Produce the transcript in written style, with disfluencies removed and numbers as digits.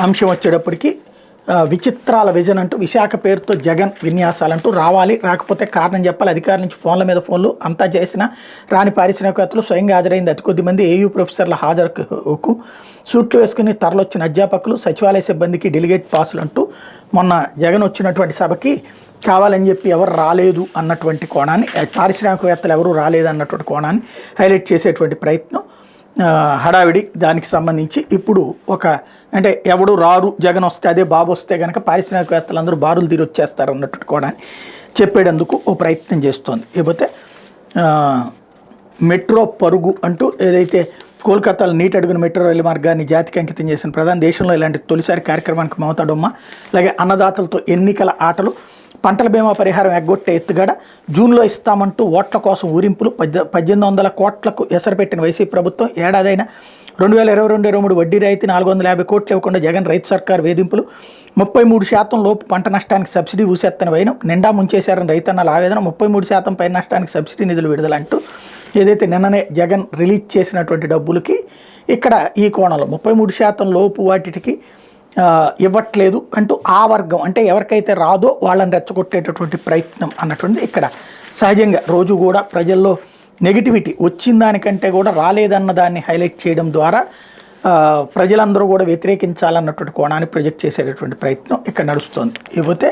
అంశం వచ్చేటప్పటికి విచిత్రాల విజన్ అంటూ విశాఖ పేరుతో జగన్ విన్యాసాలంటూ రావాలి, రాకపోతే కారణం చెప్పాలి. అధికారుల నుంచి ఫోన్ల మీద ఫోన్లు అంతా చేసిన రాని పారిశ్రామికవేత్తలు స్వయంగా హాజరైంది అతి కొద్ది మంది ఏయూ ప్రొఫెసర్ల హాజరుకు సూట్లు వేసుకుని తరలొచ్చిన అధ్యాపకులు, సచివాలయ సిబ్బందికి డెలిగేట్ పాసులు అంటూ మొన్న జగన్ వచ్చినటువంటి సభకి కావాలని చెప్పి ఎవరు రాలేదు అన్నటువంటి కోణాన్ని, పారిశ్రామికవేత్తలు ఎవరు రాలేదు అన్నటువంటి కోణాన్ని హైలైట్ చేసేటువంటి ప్రయత్నం హడావిడి. దానికి సంబంధించి ఇప్పుడు అంటే ఎవడు రారు, జగన్ వస్తే అదే బాబు వస్తే కనుక పారిశ్రామికవేత్తలందరూ బారులు తీరి వచ్చేస్తారు అన్నట్టు కూడా చెప్పేటందుకు ఓ ప్రయత్నం చేస్తోంది. లేకపోతే మెట్రో పరుగు అంటూ ఏదైతే కోల్కతాలో నీటి అడుగున మెట్రో రైలు మార్గాన్ని జాతికి అంకితం చేసిన ప్రధాని దేశంలో ఇలాంటి తొలిసారి కార్యక్రమానికి మమతా డొమ్మ, అలాగే అన్నదాతలతో ఎన్నికల ఆటలు, పంటల బీమా పరిహారం ఎగ్గొట్టే ఎత్తుగడ, జూన్లో ఇస్తామంటూ ఓట్ల కోసం ఊరింపులు, 1800 కోట్లకు ఎసరుపెట్టిన వైసీపీ ప్రభుత్వం, ఏడాదైన 2022-23 వడ్డీ రాయితీ 450 కోట్లు ఇవ్వకుండా జగన్ రైతు సర్కారు వేధింపులు, 33% లోపు పంట నష్టానికి సబ్సిడీ ఊసెత్తని వైనం, నిండా ముంచేశారని రైతన్నల ఆవేదన, 33% పై నష్టానికి సబ్సిడీ నిధులు విడుదలంటూ ఏదైతే నిన్ననే జగన్ రిలీజ్ చేసినటువంటి డబ్బులకి ఇక్కడ ఈ కోణంలో 33% లోపు వాటికి ఇవ్వట్లేదు అంటూ ఆ వర్గం అంటే ఎవరికైతే రాదో వాళ్ళని రెచ్చగొట్టేటటువంటి ప్రయత్నం అన్నటువంటి ఇక్కడ సహజంగా రోజు కూడా ప్రజల్లో నెగిటివిటీ వచ్చిన దానికంటే కూడా రాలేదన్న దాన్ని హైలైట్ చేయడం ద్వారా ప్రజలందరూ కూడా వ్యతిరేకించాలన్నటువంటి కోణాన్ని ప్రొజెక్ట్ చేసేటటువంటి ప్రయత్నం ఇక్కడ నడుస్తుంది. ఇకపోతే